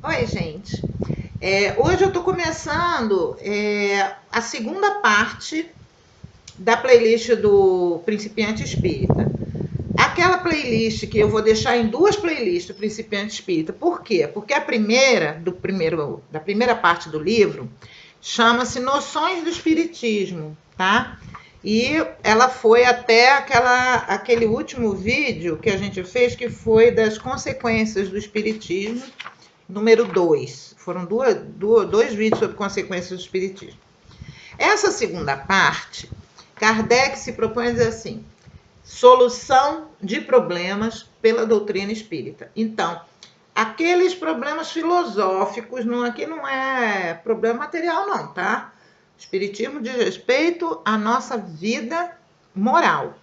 Oi, gente. Hoje eu estou começando a segunda parte da playlist do Principiante Espírita. Aquela playlist que eu vou deixar em duas playlists do Principiante Espírita. Por quê? Porque a da primeira parte do livro chama-se Noções do Espiritismo, tá? E ela foi até aquele último vídeo que a gente fez, que foi das consequências do Espiritismo, número 2. Foram dois vídeos sobre consequências do espiritismo. Essa segunda parte, Kardec se propõe a dizer assim: solução de problemas pela doutrina espírita. Então, aqueles problemas filosóficos, aqui não é problema material, não, tá? O espiritismo diz respeito à nossa vida moral.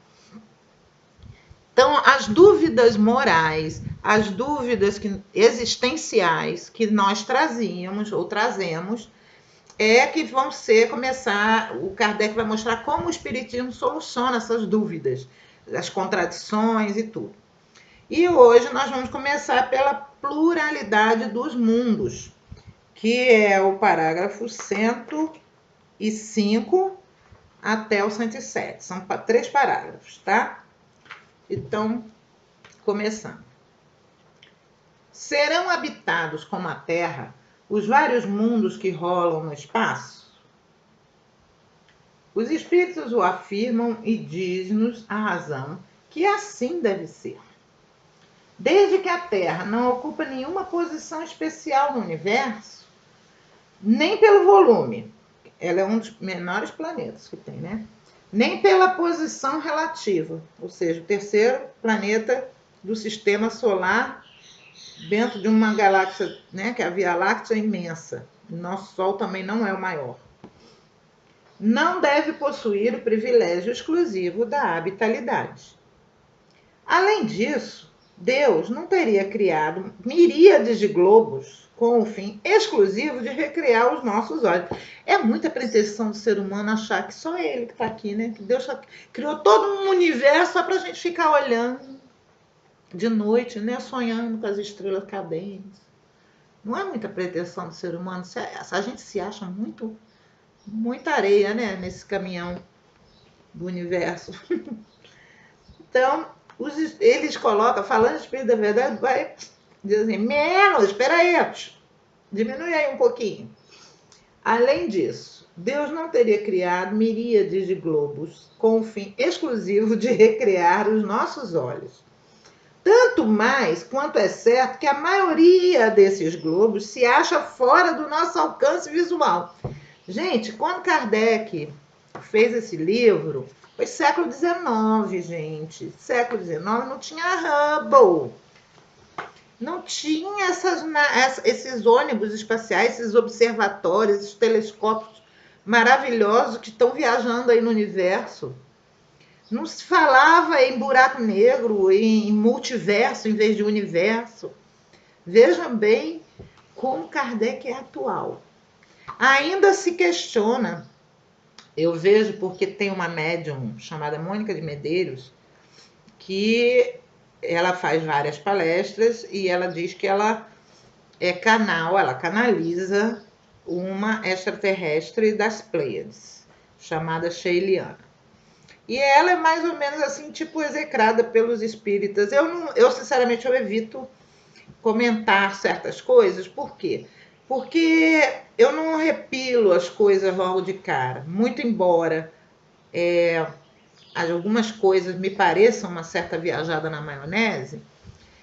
Então, as dúvidas morais, as dúvidas existenciais que nós trazíamos ou trazemos, que vão começar, o Kardec vai mostrar como o Espiritismo soluciona essas dúvidas, as contradições e tudo. E hoje nós vamos começar pela pluralidade dos mundos, que é o parágrafo 105 até o 107. São 3 parágrafos, tá? Então, começando. Serão habitados como a Terra os vários mundos que rolam no espaço? Os espíritos o afirmam e diz-nos a razão que assim deve ser. Desde que a Terra não ocupa nenhuma posição especial no universo, nem pelo volume, ela é um dos menores planetas que tem, né? Nem pela posição relativa, ou seja, o terceiro planeta do sistema solar dentro de uma galáxia, né, que é a Via Láctea imensa. Nosso Sol também não é o maior. Não deve possuir o privilégio exclusivo da habitabilidade. Além disso, Deus não teria criado miríades de globos com o fim exclusivo de recriar os nossos olhos. É muita pretensão do ser humano achar que só ele que está aqui, né? Que Deus criou todo um universo só para a gente ficar olhando de noite, né? Sonhando com as estrelas cadentes. Não é muita pretensão do ser humano. A gente se acha muita areia, né? Nesse caminhão do universo. Então, eles colocam, falando de Espírito da Verdade, vai dizer assim, menos, espera aí, diminui aí um pouquinho. Além disso, Deus não teria criado miríades de globos com o fim exclusivo de recriar os nossos olhos. Tanto mais quanto é certo que a maioria desses globos se acha fora do nosso alcance visual. Gente, quando Kardec fez esse livro, foi século XIX, gente. Século XIX não tinha Hubble. Não tinha esses ônibus espaciais, esses observatórios, esses telescópios maravilhosos que estão viajando aí no universo. Não se falava em buraco negro, em multiverso em vez de universo. Vejam bem como Kardec é atual. Ainda se questiona. Eu vejo porque tem uma médium chamada Mônica de Medeiros, que ela faz várias palestras e ela diz que ela ela canaliza uma extraterrestre das Pleiades, chamada Sheiliana. E ela é mais ou menos assim, tipo, execrada pelos espíritas. Eu sinceramente, eu evito comentar certas coisas. Por quê? Porque eu não repilo as coisas logo de cara. Muito embora algumas coisas me pareçam uma certa viajada na maionese,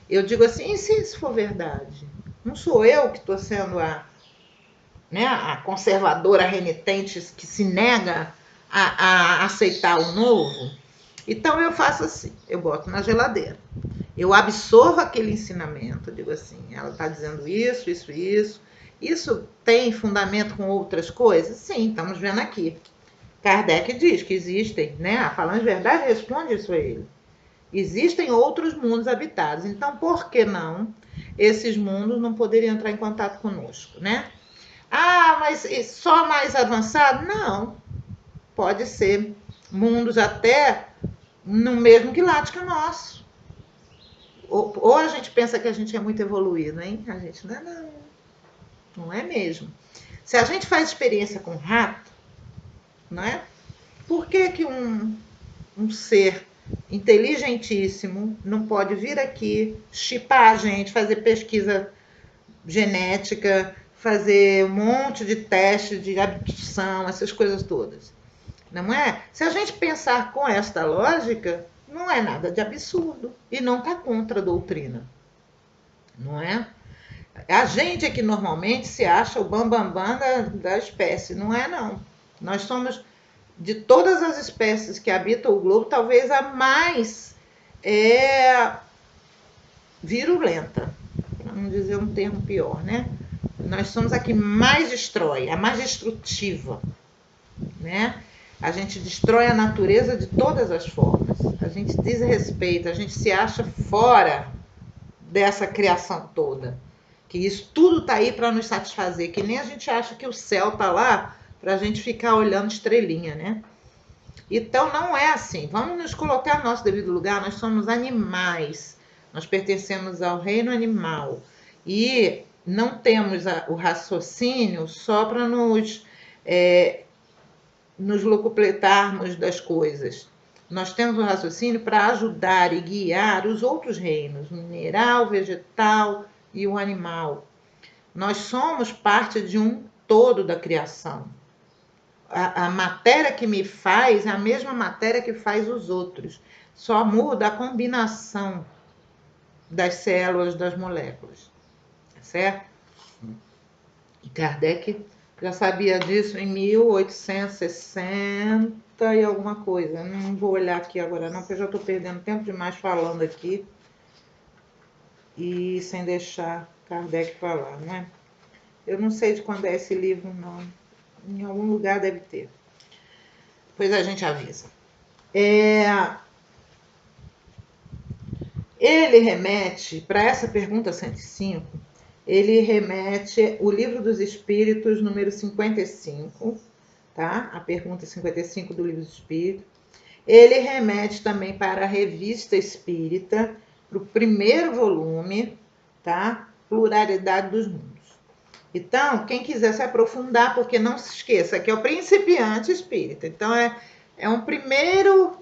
eu digo assim, e se isso for verdade? Não sou eu que estou sendo a conservadora renitente que se nega a aceitar o novo? Então eu faço assim, eu boto na geladeira. Eu absorvo aquele ensinamento, digo assim, ela está dizendo isso, isso, isso. Isso tem fundamento com outras coisas? Sim, estamos vendo aqui. Kardec diz que existem, né? A Falando de Verdade responde isso a ele. Existem outros mundos habitados. Então, por que não esses mundos não poderiam entrar em contato conosco, né? Ah, mas só mais avançado? Não. Pode ser mundos até no mesmo quilate que o nosso. Ou a gente pensa que a gente é muito evoluído, hein? A gente não é, não. Não é mesmo? Se a gente faz experiência com rato, não é? Por que que um ser inteligentíssimo não pode vir aqui, chipar a gente, fazer pesquisa genética, fazer um monte de teste de abdução, essas coisas todas? Não é? Se a gente pensar com esta lógica, não é nada de absurdo e não está contra a doutrina, não é? A gente é que normalmente se acha o bambambam da espécie, não é não. Nós somos, de todas as espécies que habitam o globo, talvez a mais virulenta, para não dizer um termo pior, né? Nós somos a que mais destrói, a mais destrutiva, né? A gente destrói a natureza de todas as formas. A gente desrespeita, a gente se acha fora dessa criação toda. Que isso tudo está aí para nos satisfazer, que nem a gente acha que o céu está lá para a gente ficar olhando estrelinha, né? Então não é assim. Vamos nos colocar no nosso devido lugar. Nós somos animais. Nós pertencemos ao reino animal. E não temos o raciocínio só para nos locupletarmos das coisas. Nós temos o raciocínio para ajudar e guiar os outros reinos, o mineral, o vegetal e o animal. Nós somos parte de um todo da criação. A matéria que me faz é a mesma matéria que faz os outros. Só muda a combinação das células, das moléculas. Certo? E Kardec já sabia disso em 1860 e alguma coisa. Não vou olhar aqui agora não, porque eu já estou perdendo tempo demais falando aqui. E sem deixar Kardec falar, né? Eu não sei de quando é esse livro, não. Em algum lugar deve ter. Depois a gente avisa. Ele remete, para essa pergunta 105, ele remete o Livro dos Espíritos, número 55, tá? A pergunta 55 do Livro dos Espíritos. Ele remete também para a Revista Espírita, para o primeiro volume, tá? Pluralidade dos Mundos. Então, quem quiser se aprofundar, porque não se esqueça que é o principiante espírita. Então, é um primeiro,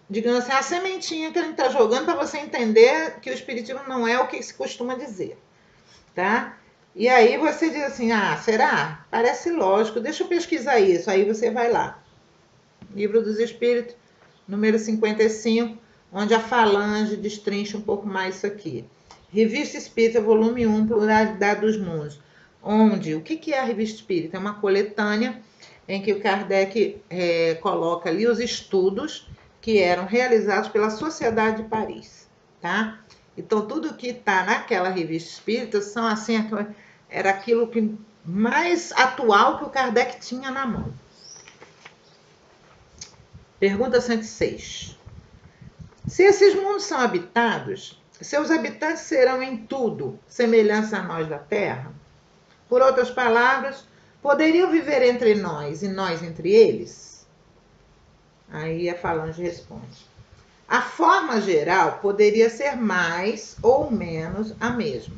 digamos assim, a sementinha que a gente está jogando para você entender que o espiritismo não é o que se costuma dizer, tá? E aí você diz assim, será? Parece lógico, deixa eu pesquisar isso. Aí você vai lá. Livro dos Espíritos, número 55, onde a Falange destrincha um pouco mais isso aqui. Revista Espírita, volume 1, Pluralidade dos Mundos. Onde, o que é a Revista Espírita? É uma coletânea em que o Kardec coloca ali os estudos que eram realizados pela Sociedade de Paris, tá? Então, tudo que está naquela Revista Espírita são assim, era aquilo que mais atual que o Kardec tinha na mão. Pergunta 106. Se esses mundos são habitados, seus habitantes serão em tudo semelhantes a nós da Terra? Por outras palavras, poderiam viver entre nós e nós entre eles? Aí a Falange responde. A forma geral poderia ser mais ou menos a mesma.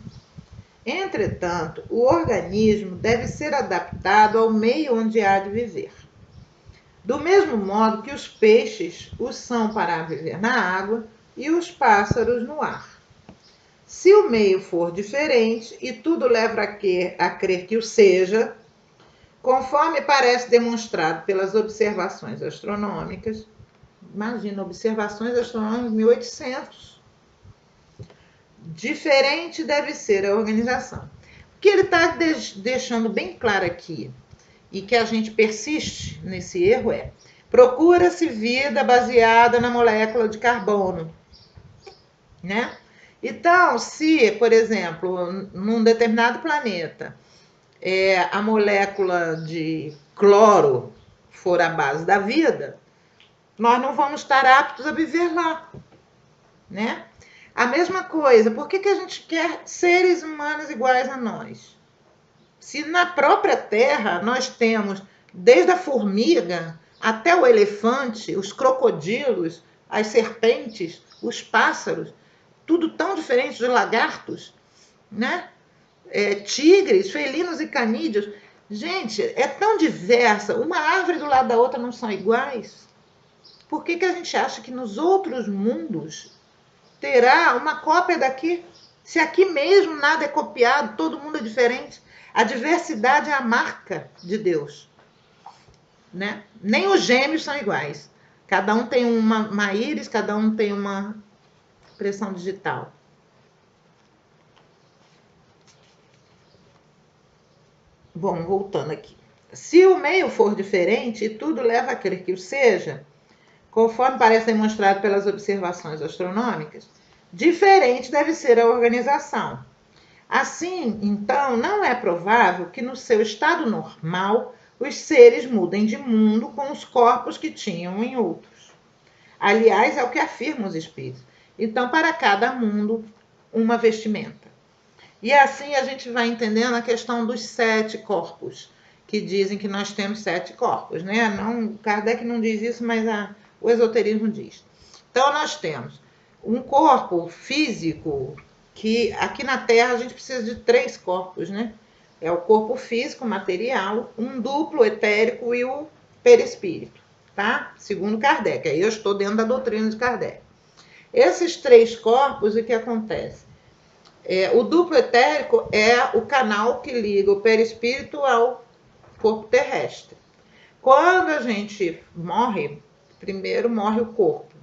Entretanto, o organismo deve ser adaptado ao meio onde há de viver. Do mesmo modo que os peixes o são para viver na água e os pássaros no ar. Se o meio for diferente, e tudo leva a crer que o seja, conforme parece demonstrado pelas observações astronômicas, imagina, observações astronômicas 1800, diferente deve ser a organização. O que ele está deixando bem claro aqui, e que a gente persiste nesse erro, procura-se vida baseada na molécula de carbono, né? Então, se, por exemplo, num determinado planeta, a molécula de cloro for a base da vida, nós não vamos estar aptos a viver lá, né? A mesma coisa, por que a gente quer seres humanos iguais a nós? Se na própria Terra nós temos, desde a formiga até o elefante, os crocodilos, as serpentes, os pássaros, tudo tão diferente dos lagartos, né? tigres, felinos e canídeos. Gente, é tão diversa. Uma árvore do lado da outra não são iguais. Por que a gente acha que nos outros mundos terá uma cópia daqui? Se aqui mesmo nada é copiado, todo mundo é diferente. A diversidade é a marca de Deus, né? Nem os gêmeos são iguais. Cada um tem uma íris, cada um tem uma impressão digital. Bom, voltando aqui. Se o meio for diferente, e tudo leva a crer que o seja, conforme parece demonstrado pelas observações astronômicas, diferente deve ser a organização. Assim, então, não é provável que no seu estado normal os seres mudem de mundo com os corpos que tinham em outros. Aliás, é o que afirmam os espíritos. Então, para cada mundo, uma vestimenta. E assim a gente vai entendendo a questão dos 7 corpos, que dizem que nós temos 7 corpos, né? Não, Kardec não diz isso, mas o esoterismo diz. Então, nós temos um corpo físico, que aqui na Terra a gente precisa de 3 corpos, né? É o corpo físico, material, um duplo etérico e o perispírito, tá? Segundo Kardec. Aí eu estou dentro da doutrina de Kardec. Esses 3 corpos, o que acontece? O duplo etérico é o canal que liga o perispírito ao corpo terrestre. Quando a gente morre, primeiro morre o corpo,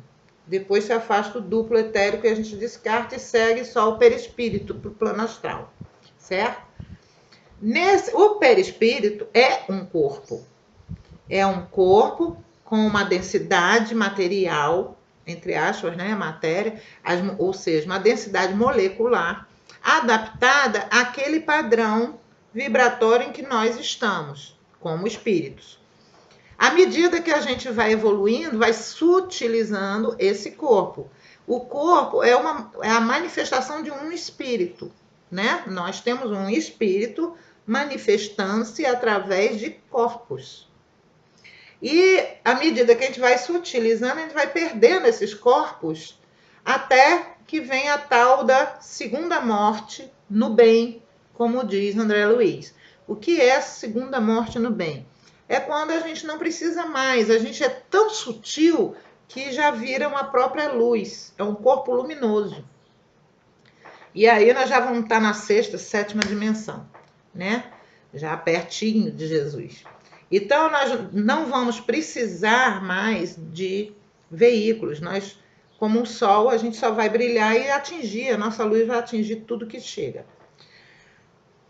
depois se afasta o duplo etérico e a gente descarta e segue só o perispírito para o plano astral, certo? O perispírito é um corpo com uma densidade material, entre aspas, né, matéria, ou seja, uma densidade molecular adaptada àquele padrão vibratório em que nós estamos, como espíritos. À medida que a gente vai evoluindo, vai sutilizando esse corpo. O corpo é a manifestação de um espírito, né? Nós temos um espírito manifestando-se através de corpos. E à medida que a gente vai sutilizando, a gente vai perdendo esses corpos até que vem a tal da segunda morte no bem, como diz André Luiz. O que é a segunda morte no bem? É quando a gente não precisa mais, a gente é tão sutil que já vira uma própria luz, é um corpo luminoso. E aí nós já vamos estar na 6ª, 7ª dimensão, né? Já pertinho de Jesus. Então nós não vamos precisar mais de veículos. Nós, como o sol, a gente só vai brilhar e atingir, a nossa luz vai atingir tudo que chega.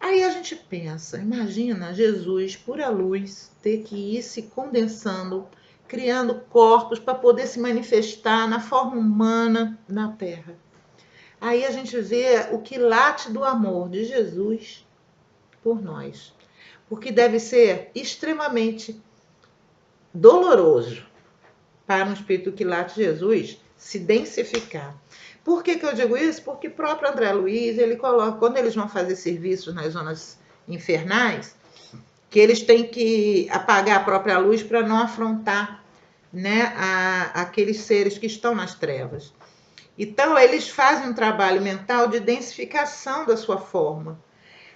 Aí a gente pensa, imagina Jesus, pura luz, ter que ir se condensando, criando corpos para poder se manifestar na forma humana na Terra. Aí a gente vê o quilate do amor de Jesus por nós. Porque deve ser extremamente doloroso para um espírito quilate de Jesus se densificar. Por que eu digo isso? Porque o próprio André Luiz, ele coloca, quando eles vão fazer serviços nas zonas infernais, que eles têm que apagar a própria luz para não afrontar, né, aqueles seres que estão nas trevas. Então, eles fazem um trabalho mental de densificação da sua forma.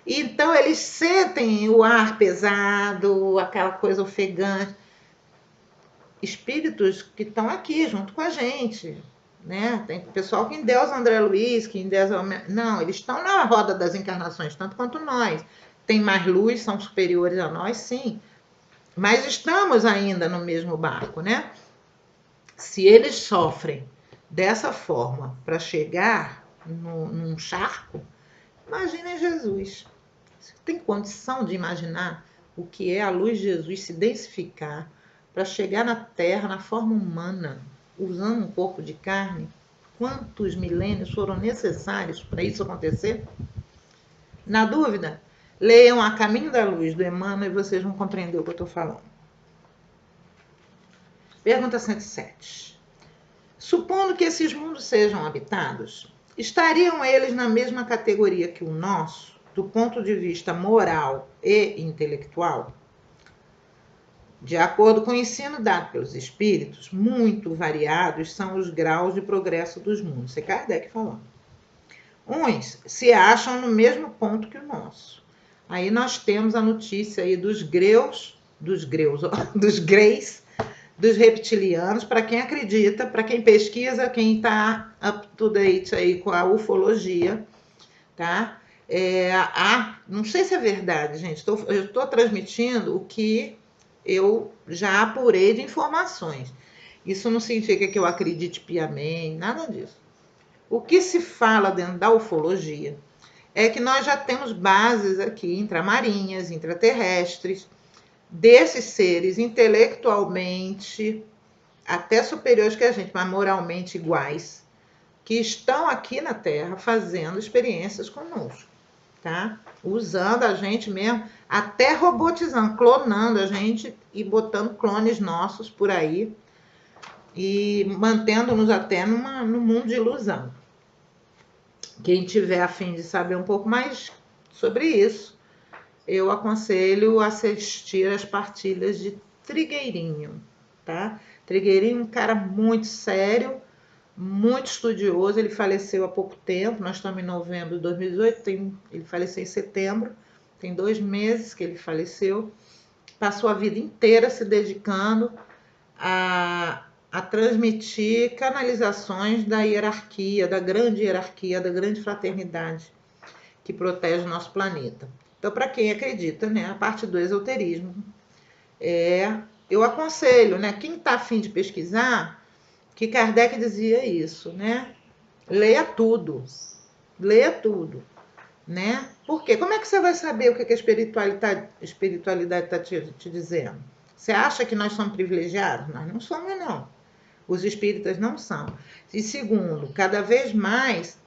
Então, eles sentem o ar pesado, aquela coisa ofegante. Espíritos que estão aqui junto com a gente, né? Tem pessoal que endeusa André Luiz, que endeusa... Não, eles estão na roda das encarnações, tanto quanto nós. Tem mais luz, são superiores a nós, sim. Mas estamos ainda no mesmo barco, né? Se eles sofrem dessa forma para chegar num charco, imaginem Jesus. Você tem condição de imaginar o que é a luz de Jesus se densificar para chegar na Terra na forma humana, usando um corpo de carne? Quantos milênios foram necessários para isso acontecer? Na dúvida, leiam A Caminho da Luz, do Emmanuel, e vocês vão compreender o que eu estou falando. Pergunta 107. Supondo que esses mundos sejam habitados, estariam eles na mesma categoria que o nosso, do ponto de vista moral e intelectual? De acordo com o ensino dado pelos espíritos, muito variados são os graus de progresso dos mundos. Isso é Kardec falando. Uns se acham no mesmo ponto que o nosso. Aí nós temos a notícia aí dos greus, dos greys, dos reptilianos, para quem acredita, para quem pesquisa, quem está up to date aí com a ufologia, tá? Não sei se é verdade, gente, eu estou transmitindo o que eu já apurei de informações. Isso não significa que eu acredite piamente, nada disso. O que se fala dentro da ufologia é que nós já temos bases aqui intramarinhas, intraterrestres, desses seres intelectualmente até superiores que a gente, mas moralmente iguais, que estão aqui na Terra fazendo experiências conosco, tá? Usando a gente mesmo, até robotizando, clonando a gente e botando clones nossos por aí e mantendo-nos até no mundo de ilusão. Quem tiver a fim de saber um pouco mais sobre isso, eu aconselho assistir às partilhas de Trigueirinho, tá? Trigueirinho é um cara muito sério, muito estudioso, ele faleceu há pouco tempo, nós estamos em novembro de 2018, ele faleceu em setembro, tem 2 meses que ele faleceu, passou a vida inteira se dedicando a transmitir canalizações da hierarquia, da grande fraternidade que protege o nosso planeta. Então, para quem acredita, né, a parte do esoterismo, eu aconselho, né, quem está a fim de pesquisar, que Kardec dizia isso, né? Leia tudo, né? Por quê? Como é que você vai saber o que a espiritualidade está te dizendo? Você acha que nós somos privilegiados? Nós não somos, não. Os espíritas não são. E segundo, cada vez mais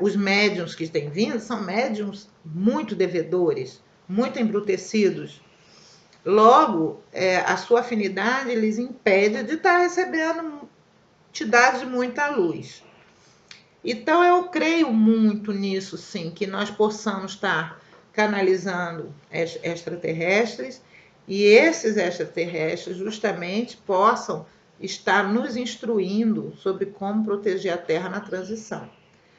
os médiums que têm vindo são médiums muito devedores, muito embrutecidos. Logo, a sua afinidade lhes impede de estar recebendo entidades de muita luz. Então, eu creio muito nisso, sim, que nós possamos estar canalizando extraterrestres e esses extraterrestres justamente possam estar nos instruindo sobre como proteger a Terra na transição.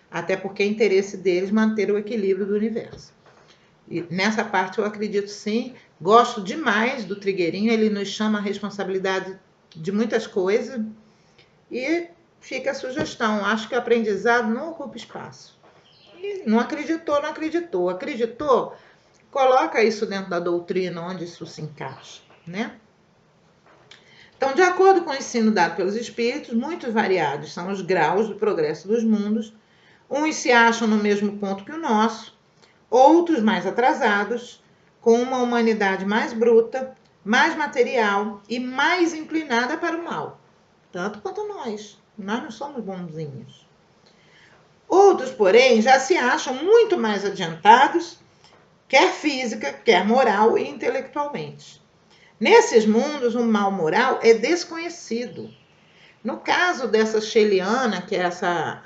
Até porque é interesse deles manter o equilíbrio do universo. E nessa parte eu acredito sim, gosto demais do Trigueirinho, ele nos chama a responsabilidade de muitas coisas e fica a sugestão, acho que o aprendizado não ocupa espaço. E não acreditou, não acreditou. Acreditou, coloca isso dentro da doutrina onde isso se encaixa, né? Então, de acordo com o ensino dado pelos espíritos, muito variados são os graus do progresso dos mundos. Uns se acham no mesmo ponto que o nosso, outros mais atrasados, com uma humanidade mais bruta, mais material e mais inclinada para o mal, tanto quanto nós. Nós não somos bonzinhos. Outros, porém, já se acham muito mais adiantados, quer física, quer moral e intelectualmente. Nesses mundos, o mal moral é desconhecido. No caso dessa Sheliana, que é essa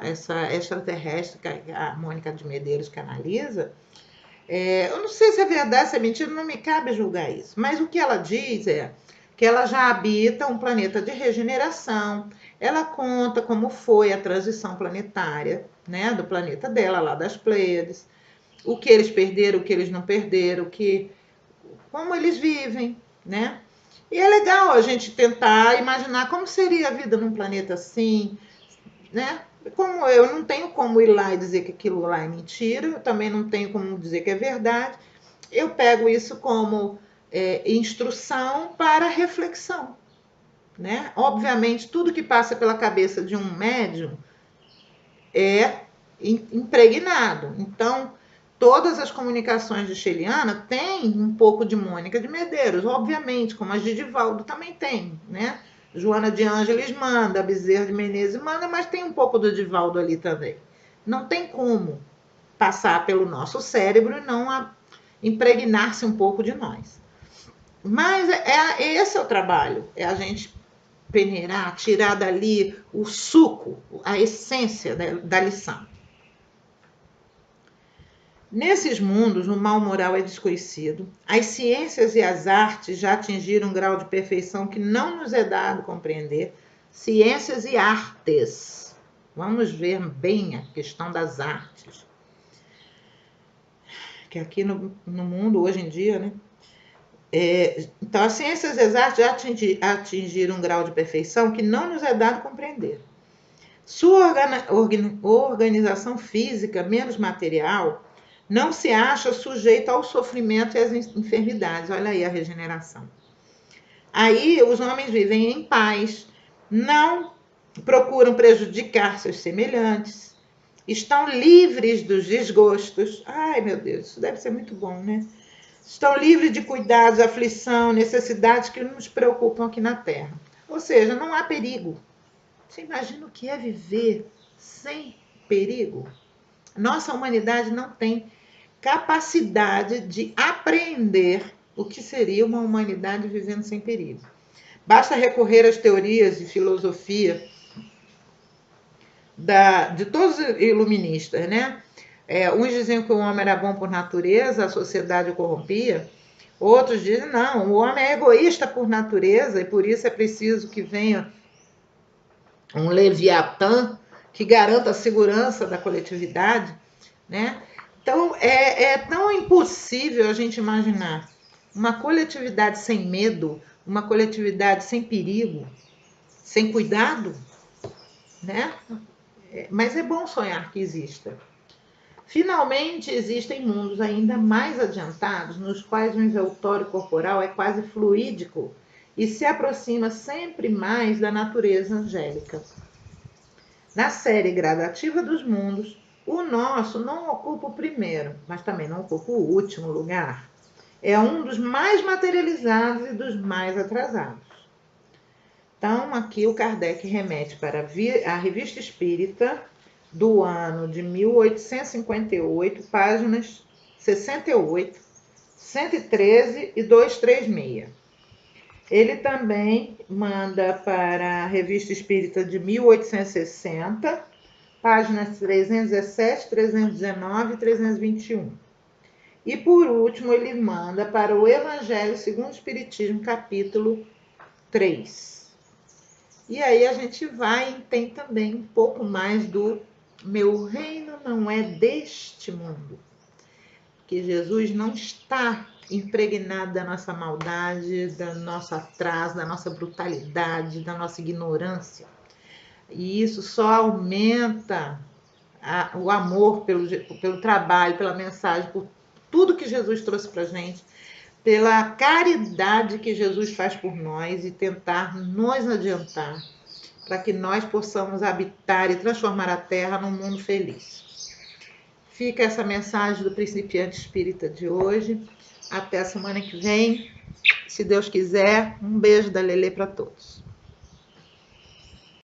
extraterrestre que a Mônica de Medeiros canaliza, eu não sei se é verdade, se é mentira, não me cabe julgar isso. Mas o que ela diz é que ela já habita um planeta de regeneração. Ela conta como foi a transição planetária, né, do planeta dela, lá das Pleiades, o que eles perderam, o que eles não perderam, como eles vivem, né? E é legal a gente tentar imaginar como seria a vida num planeta assim, né? Como eu não tenho como ir lá e dizer que aquilo lá é mentira, eu também não tenho como dizer que é verdade. Eu pego isso como instrução para reflexão, né? Obviamente, tudo que passa pela cabeça de um médium é impregnado. Então, todas as comunicações de Sheliana têm um pouco de Mônica de Medeiros, obviamente, como a de Divaldo também tem, né? Joana de Ângeles manda, Bezerra de Menezes manda, mas tem um pouco do Divaldo ali também. Não tem como passar pelo nosso cérebro e não impregnar-se um pouco de nós. Mas esse é o trabalho, é a gente peneirar, tirar dali o suco, a essência da lição. Nesses mundos, o mal moral é desconhecido. As ciências e as artes já atingiram um grau de perfeição que não nos é dado compreender. Ciências e artes. Vamos ver bem a questão das artes. Que aqui no mundo, hoje em dia, né? Então, as ciências exatas já atingiram um grau de perfeição que não nos é dado compreender. Sua organização física, menos material, não se acha sujeita ao sofrimento e às enfermidades. Olha aí a regeneração. Aí os homens vivem em paz, não procuram prejudicar seus semelhantes, estão livres dos desgostos. Ai, meu Deus, isso deve ser muito bom, né? Estão livres de cuidados, aflição, necessidades que nos preocupam aqui na Terra. Ou seja, não há perigo. Você imagina o que é viver sem perigo? Nossa humanidade não tem capacidade de apreender o que seria uma humanidade vivendo sem perigo. Basta recorrer às teorias de filosofia de todos os iluministas, né? Uns diziam que o homem era bom por natureza, a sociedade o corrompia. Outros dizem, não, o homem é egoísta por natureza e por isso é preciso que venha um Leviatã que garanta a segurança da coletividade, né? Então, é tão impossível a gente imaginar uma coletividade sem medo, uma coletividade sem perigo, sem cuidado, né? Mas é bom sonhar que exista. Finalmente, existem mundos ainda mais adiantados, nos quais o envoltório corporal é quase fluídico e se aproxima sempre mais da natureza angélica. Na série gradativa dos mundos, o nosso não ocupa o primeiro, mas também não ocupa o último lugar. É um dos mais materializados e dos mais atrasados. Então, aqui o Kardec remete para a Revista Espírita do ano de 1858, páginas 68, 113 e 236. Ele também manda para a Revista Espírita de 1860, páginas 317, 319 e 321. E, por último, ele manda para o Evangelho segundo o Espiritismo, capítulo 3. E aí a gente vai e tem também um pouco mais do meu reino não é deste mundo. Que Jesus não está impregnado da nossa maldade, do nosso atraso, da nossa brutalidade, da nossa ignorância. E isso só aumenta o amor pelo trabalho, pela mensagem, por tudo que Jesus trouxe para a gente, pela caridade que Jesus faz por nós e tentar nos adiantar para que nós possamos habitar e transformar a Terra num mundo feliz. Fica essa mensagem do principiante espírita de hoje. Até a semana que vem, se Deus quiser. Um beijo da Lelê para todos.